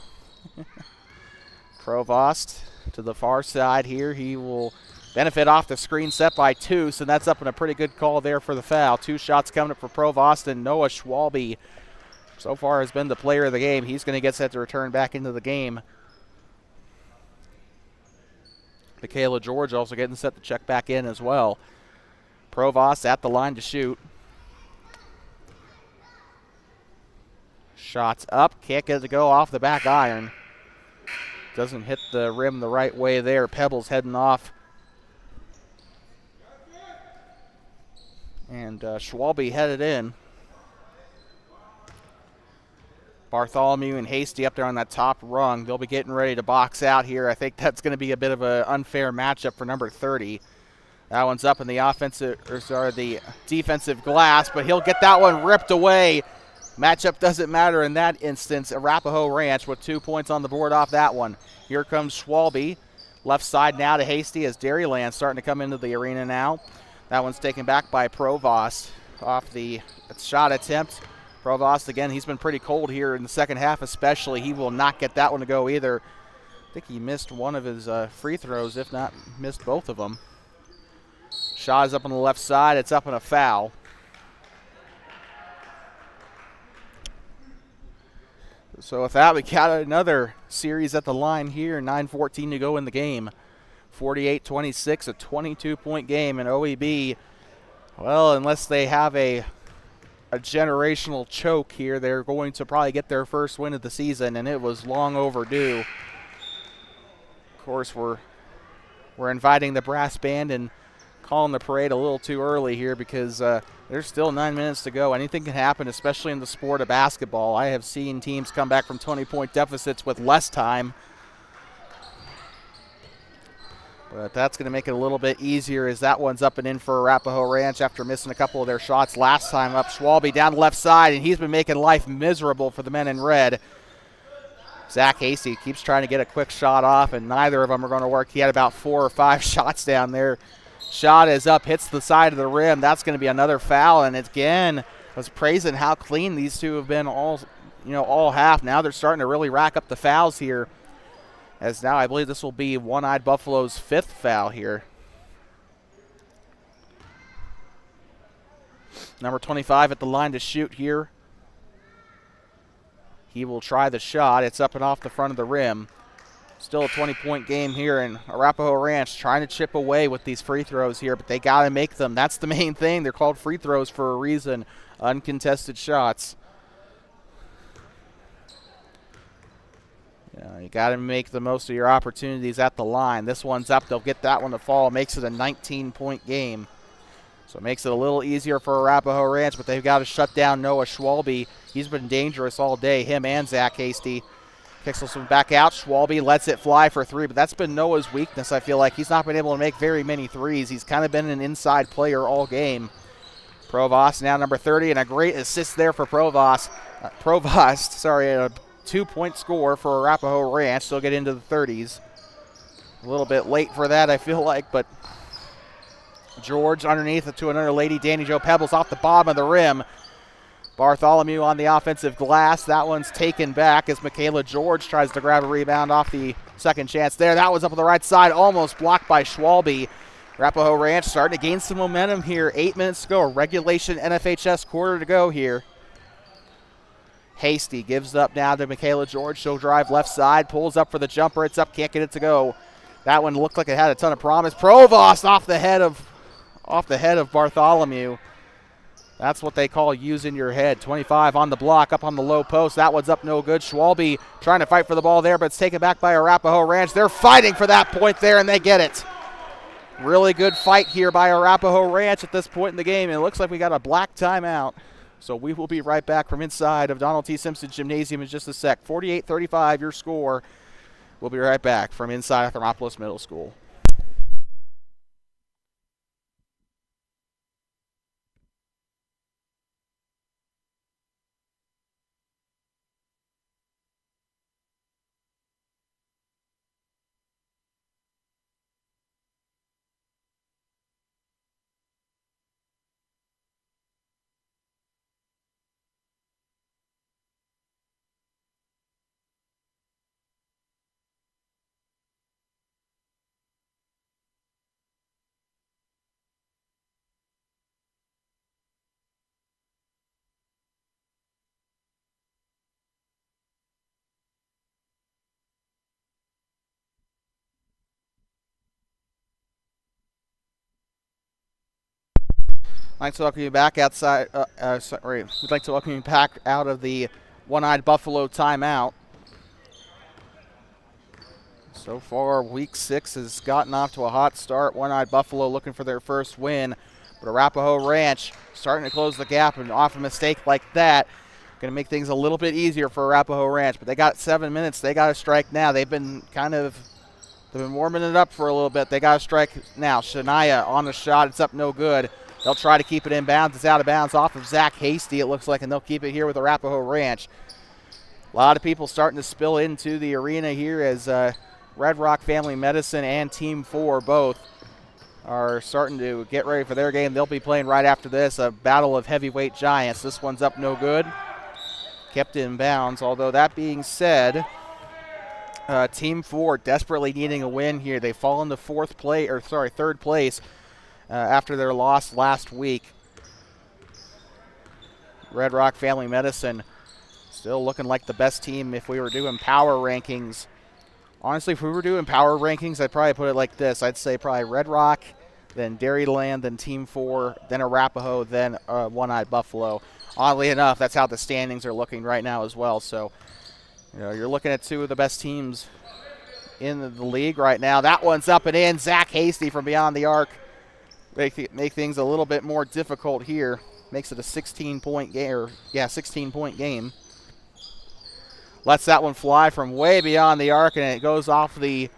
Provost to the far side here. He will benefit off the screen set by Toos, and that's up in a pretty good call there for the foul. 2 shots coming up for Provost, and Noah Schwalbe so far has been the player of the game. He's going to get set to return back into the game. Michaela George also getting set to check back in as well. Provost at the line to shoot. Shots up, can't get it to go off the back iron. Doesn't hit the rim the right way there. Pebbles heading off. And Schwalbe headed in. Bartholomew and Hasty up there on that top rung. They'll be getting ready to box out here. I think that's going to be a bit of an unfair matchup for number 30. That one's up in the the defensive glass, but he'll get that one ripped away. Matchup doesn't matter in that instance. Arapaho Ranch with 2 points on the board off that one. Here comes Schwalbe. Left side now to Hasty as Dairyland starting to come into the arena now. That one's taken back by Provost off the shot attempt. Provost, again, he's been pretty cold here in the second half especially. He will not get that one to go either. I think he missed one of his free throws, if not missed both of them. Shot is up on the left side. It's up in a foul. So with that, we got another series at the line here. 9:14 to go in the game. 48-26, a 22-point game. And OEB, well, unless they have a generational choke here, they're going to probably get their first win of the season, and it was long overdue. Of course, we're inviting the brass band and calling the parade a little too early here because there's still 9 minutes to go. Anything can happen, especially in the sport of basketball. I have seen teams come back from 20-point deficits with less time. But that's going to make it a little bit easier as that one's up and in for Arapaho Ranch after missing a couple of their shots last time up. Schwalbe down the left side, and he's been making life miserable for the men in red. Zach Hasty keeps trying to get a quick shot off, and neither of them are going to work. He had about 4 or 5 shots down there. Shot is up, hits the side of the rim. That's going to be another foul, and again, I was praising how clean these two have been all half. Now they're starting to really rack up the fouls here. As now I believe this will be One-Eyed Buffalo's 5th foul here. Number 25 at the line to shoot here. He will try the shot. It's up and off the front of the rim. Still a 20-point game here, and Arapaho Ranch trying to chip away with these free throws here, but they got to make them. That's the main thing. They're called free throws for a reason. Uncontested shots. You got to make the most of your opportunities at the line. This one's up. They'll get that one to fall. Makes it a 19-point game. So it makes it a little easier for Arapaho Ranch, but they've got to shut down Noah Schwalbe. He's been dangerous all day, him and Zach Hasty. Kicks this one back out. Schwalbe lets it fly for 3, but that's been Noah's weakness, I feel like. He's not been able to make very many threes. He's kind of been an inside player all game. Provost now number 30, and a great assist there for Provost. A 2-point score for Arapaho Ranch. They'll get into the 30s. A little bit late for that, I feel like, but George underneath to another lady. Danny Jo Pebbles off the bottom of the rim. Bartholomew on the offensive glass. That one's taken back as Michaela George tries to grab a rebound off the second chance there. That was up on the right side, almost blocked by Schwalbe. Arapaho Ranch starting to gain some momentum here. 8 minutes to go, a regulation NFHS quarter to go here. Hasty gives up now to Michaela George. She'll drive left side, pulls up for the jumper. It's up, can't get it to go. That one looked like it had a ton of promise. Provost off the head of Bartholomew. That's what they call using your head. 25 on the block, up on the low post. That one's up no good. Schwalbe trying to fight for the ball there, but it's taken back by Arapaho Ranch. They're fighting for that point there, and they get it. Really good fight here by Arapaho Ranch at this point in the game. And it looks like we got a black timeout. So we will be right back from inside of Donald T. Simpson Gymnasium in just a sec. 48-35 your score. We'll be right back from inside Thermopolis Middle School. I'd like to welcome you back outside. We'd like to welcome you back out of the One-Eyed Buffalo timeout. So far, Week 6 has gotten off to a hot start. One-Eyed Buffalo looking for their first win. But Arapaho Ranch starting to close the gap, and off a mistake like that, going to make things a little bit easier for Arapaho Ranch. But they got 7 minutes. They got to strike now. They've been warming it up for a little bit. They got to strike now. Shania on the shot. It's up no good. They'll try to keep it in bounds. It's out of bounds off of Zach Hasty, it looks like, and they'll keep it here with Arapaho Ranch. A lot of people starting to spill into the arena here as Red Rock Family Medicine and Team 4 both are starting to get ready for their game. They'll be playing right after this, a battle of heavyweight giants. This one's up no good. Kept in bounds, although that being said, Team 4 desperately needing a win here. They fall into third place. After their loss last week. Red Rock Family Medicine still looking like the best team if we were doing power rankings. Honestly, if we were doing power rankings, I'd probably put it like this. I'd say probably Red Rock, then Dairyland, then Team 4, then Arapaho, then One-Eyed Buffalo. Oddly enough, that's how the standings are looking right now as well. So, you're looking at two of the best teams in the league right now. That one's up and in. Zach Hasty from beyond the arc make things a little bit more difficult here. Makes it a 16-point game. 16-point game. Lets that one fly from way beyond the arc, and it goes off the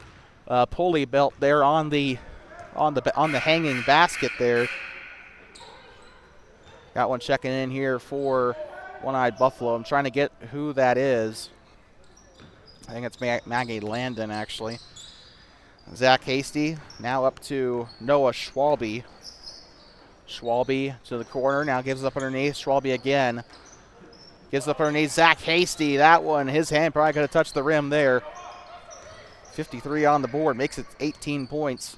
pulley belt there on the hanging basket there. Got one checking in here for One-Eyed Buffalo. I'm trying to get who that is. I think it's Maggie Landon, actually. Zach Hasty now up to Noah Schwalbe. Schwalbe to the corner, now gives up underneath. Schwalbe again. Gives up underneath Zach Hasty. That one, his hand probably could have touched the rim there. 53 on the board, makes it 18 points.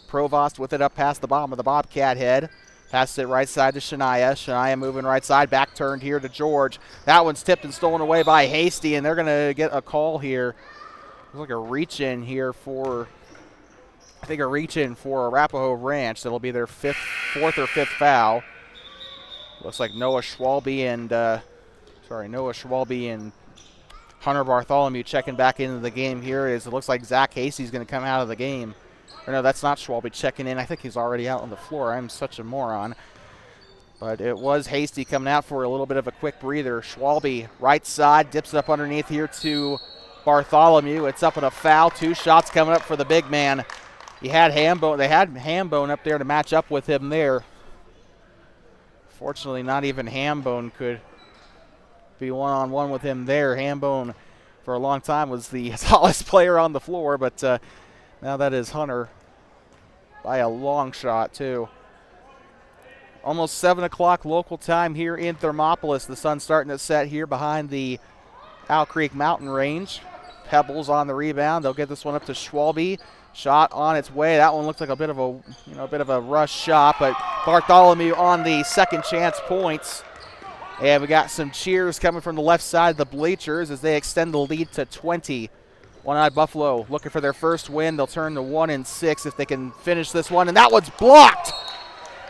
Provost with it up past the bottom of the Bobcat head. Passes it right side to Shania. Shania moving right side, back turned here to George. That one's tipped and stolen away by Hasty, and they're going to get a call here. Looks like a reach-in here for, I think a reach-in for Arapaho Ranch. That'll be their fourth or fifth foul. Looks like Noah Schwalbe and Hunter Bartholomew checking back into the game here. It looks like Zach Hasty's going to come out of the game. Or no, that's not Schwalbe checking in. I think he's already out on the floor. I'm such a moron. But it was Hasty coming out for a little bit of a quick breather. Schwalbe, right side, dips up underneath here to Bartholomew. It's up in a foul. 2 shots coming up for the big man. They had Hambone up there to match up with him there. Fortunately, not even Hambone could be one-on-one with him there. Hambone, for a long time, was the tallest player on the floor, but now that is Hunter by a long shot, too. Almost 7 o'clock local time here in Thermopolis. The sun's starting to set here behind the Owl Creek Mountain Range. Pebbles on the rebound. They'll get this one up to Schwalbe. Shot on its way. That one looks like a bit of a rush shot, but Bartholomew on the second chance points. And we got some cheers coming from the left side of the bleachers as they extend the lead to 20. One-Eyed Buffalo looking for their first win. They'll turn to 1-6 if they can finish this one. And that one's blocked.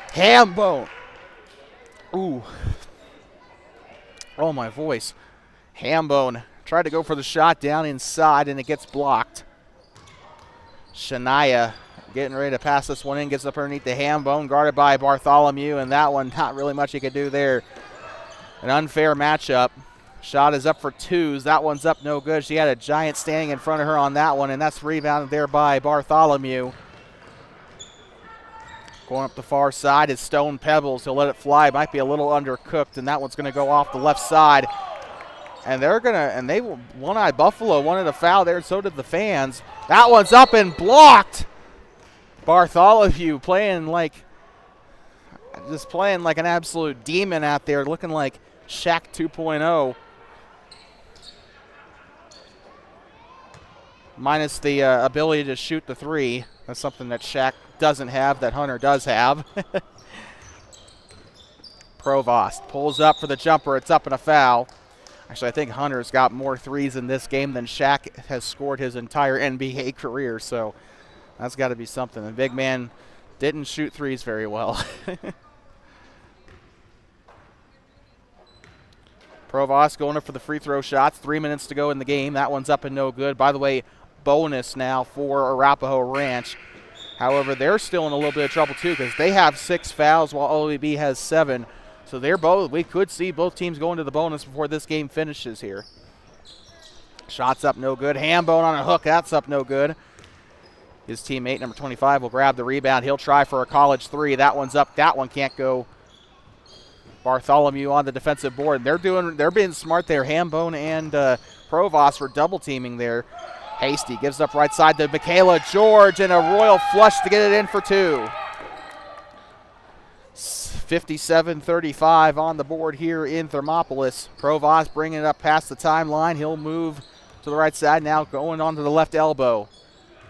Hambone. Ooh. Oh, my voice. Hambone tried to go for the shot down inside, and it gets blocked. Shania getting ready to pass this one in. Gets up underneath the Hambone, guarded by Bartholomew. And that one, not really much he could do there. An unfair matchup. Shot is up for 2s. That one's up no good. She had a giant standing in front of her on that one, and that's rebounded there by Bartholomew. Going up the far side is Stone Pebbles. He'll let it fly. Might be a little undercooked, and that one's going to go off the left side. And One-Eyed Buffalo wanted a foul there, and so did the fans. That one's up and blocked. Bartholomew playing like an absolute demon out there, looking like Shaq 2.0. Minus the ability to shoot the 3. That's something that Shaq doesn't have, that Hunter does have. Provost pulls up for the jumper. It's up and a foul. Actually, I think Hunter's got more 3s in this game than Shaq has scored his entire NBA career, so that's got to be something. The big man didn't shoot 3s very well. Provost going up for the free throw shots. 3 minutes to go in the game. That one's up and no good. By the way, bonus now for Arapaho Ranch. However, they're still in a little bit of trouble too because they have 6 fouls while OEB has 7. So we could see both teams going to the bonus before this game finishes here. Shots up no good. Hambone on a hook. That's up no good. His teammate, number 25, will grab the rebound. He'll try for a college 3. That one's up. That one can't go. Bartholomew on the defensive board. They're being smart there. Hambone and Provost were double teaming there. Hasty gives up right side to Michaela George, and a royal flush to get it in for 2. 57-35 on the board here in Thermopolis. Provost bringing it up past the timeline. He'll move to the right side now, going onto the left elbow.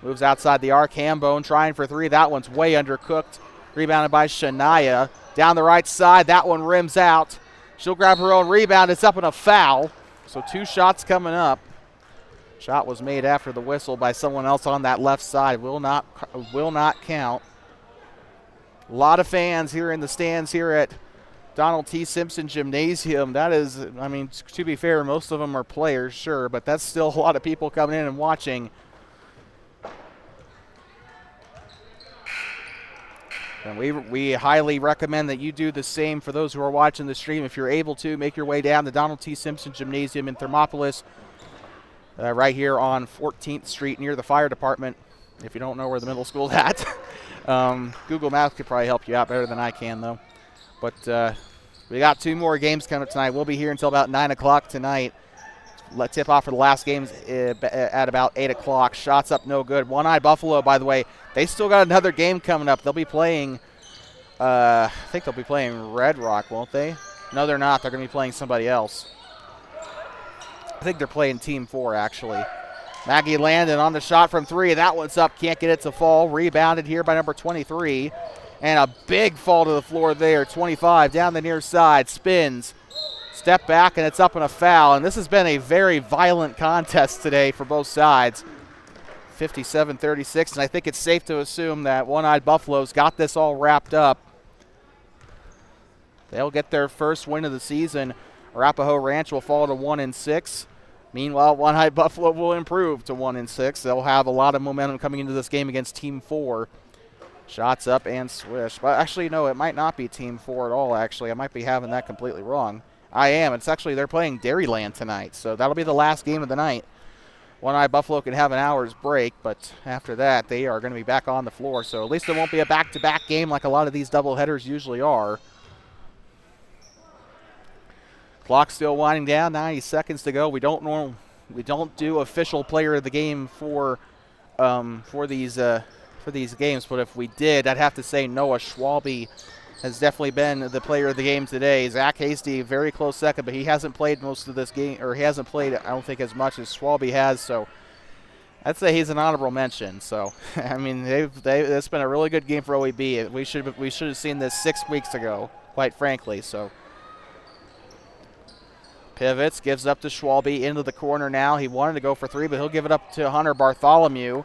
Moves outside the arc. Hambone trying for 3. That one's way undercooked. Rebounded by Shania. Down the right side. That one rims out. She'll grab her own rebound. It's up in a foul. So 2 shots coming up. Shot was made after the whistle by someone else on that left side. Will not count. A lot of fans here in the stands here at Donald T. Simpson Gymnasium. That is, to be fair, most of them are players, sure, but that's still a lot of people coming in and watching. And we highly recommend that you do the same for those who are watching the stream. If you're able to, make your way down to Donald T. Simpson Gymnasium in Thermopolis, right here on 14th Street near the fire department. If you don't know where the middle school's at, Google Maps could probably help you out better than I can, though. But we got 2 more games coming up tonight. We'll be here until about 9 o'clock tonight. Let tip off for the last games at about 8 o'clock. Shots up, no good. One-Eyed Buffalo, by the way, they still got another game coming up. They'll be playing, I think they'll be playing Red Rock, won't they? No, they're not. They're going to be playing somebody else. I think they're playing Team 4, actually. Maggie Landon on the shot from 3. That one's up. Can't get it to fall. Rebounded here by number 23. And a big fall to the floor there. 25 down the near side. Spins. Step back, and it's up and a foul. And this has been a very violent contest today for both sides. 57-36, and I think it's safe to assume that One-Eyed Buffalo's got this all wrapped up. They'll get their first win of the season. Arapaho Ranch will fall to 1-6. Meanwhile, One-Eyed Buffalo will improve to 1-6. They'll have a lot of momentum coming into this game against Team 4. Shots up and swish. But actually, no, it might not be Team 4 at all, actually. I might be having that completely wrong. I am. It's actually, they're playing Dairyland tonight, so that'll be the last game of the night. One-Eyed Buffalo can have an hour's break, but after that, they are going to be back on the floor. So at least it won't be a back-to-back game like a lot of these doubleheaders usually are. Clock still winding down, 90 seconds to go. We don't do official player of the game for these games, but if we did, I'd have to say Noah Schwalbe has definitely been the player of the game today. Zach Hasty, very close second, but he hasn't played most of this game, or he hasn't played, I don't think, as much as Schwalbe has, so I'd say he's an honorable mention. So, I mean, it's been a really good game for OEB. We should have seen this 6 weeks ago, quite frankly. So, pivots, gives up to Schwalbe into the corner now. He wanted to go for 3, but he'll give it up to Hunter Bartholomew.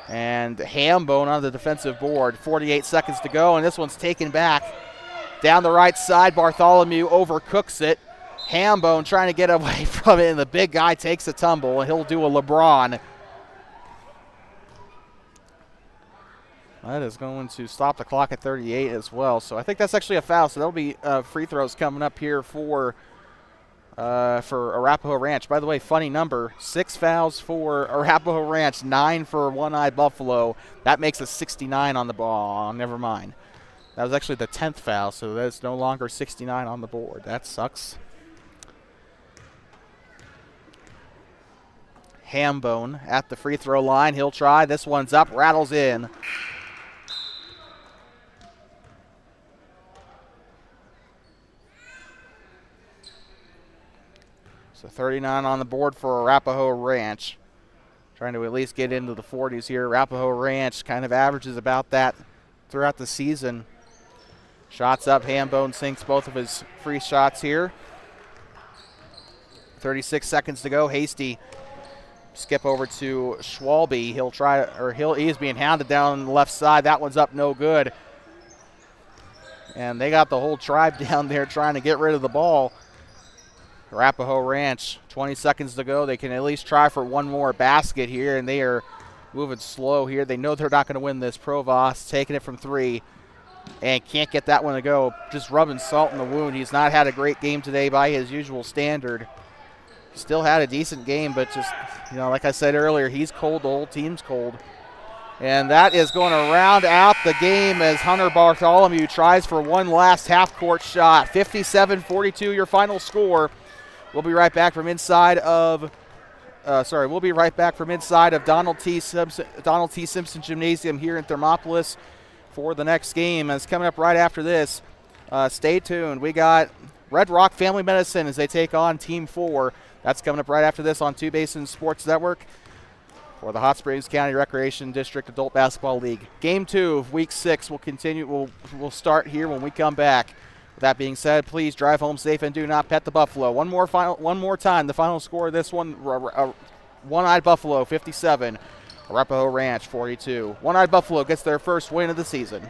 And Hambone on the defensive board. 48 seconds to go, and this one's taken back. Down the right side, Bartholomew overcooks it. Hambone trying to get away from it, and the big guy takes a tumble, and he'll do a LeBron. That is going to stop the clock at 38 as well. So I think that's actually a foul, so there'll be free throws coming up here for Arapaho Ranch. By the way, funny number, 6 fouls for Arapaho Ranch, 9 for One-Eyed Buffalo. That makes a 69 on the ball. Never mind. That was actually the 10th foul, so there's no longer 69 on the board. That sucks. Hambone at the free throw line. He'll try. This one's up, rattles in. So 39 on the board for Arapaho Ranch. Trying to at least get into the 40s here. Arapaho Ranch kind of averages about that throughout the season. Shots up. Hambone sinks both of his free shots here. 36 seconds to go. Hasty skip over to Schwalbe. He'll try, or he's being hounded down the left side. That one's up, no good. And they got the whole tribe down there trying to get rid of the ball. Arapaho Ranch, 20 seconds to go. They can at least try for one more basket here, and they are moving slow here. They know they're not going to win this. Provost taking it from 3 and can't get that one to go. Just rubbing salt in the wound. He's not had a great game today by his usual standard. Still had a decent game, but just, you know, like I said earlier, he's cold. The whole team's cold. And that is going to round out the game as Hunter Bartholomew tries for one last half-court shot. 57-42, your final score. We'll be right back from inside of Donald T. Simpson Gymnasium here in Thermopolis for the next game. It's coming up right after this. Stay tuned. We got Red Rock Family Medicine as they take on Team 4. That's coming up right after this on Two Basins Sports Network for the Hot Springs County Recreation District Adult Basketball League. Game 2 of Week 6 will continue. We'll start here when we come back. With that being said, please drive home safe and do not pet the buffalo. One more time. The final score of this one: One-Eyed Buffalo 57, Arapaho Ranch 42. One-Eyed Buffalo gets their first win of the season.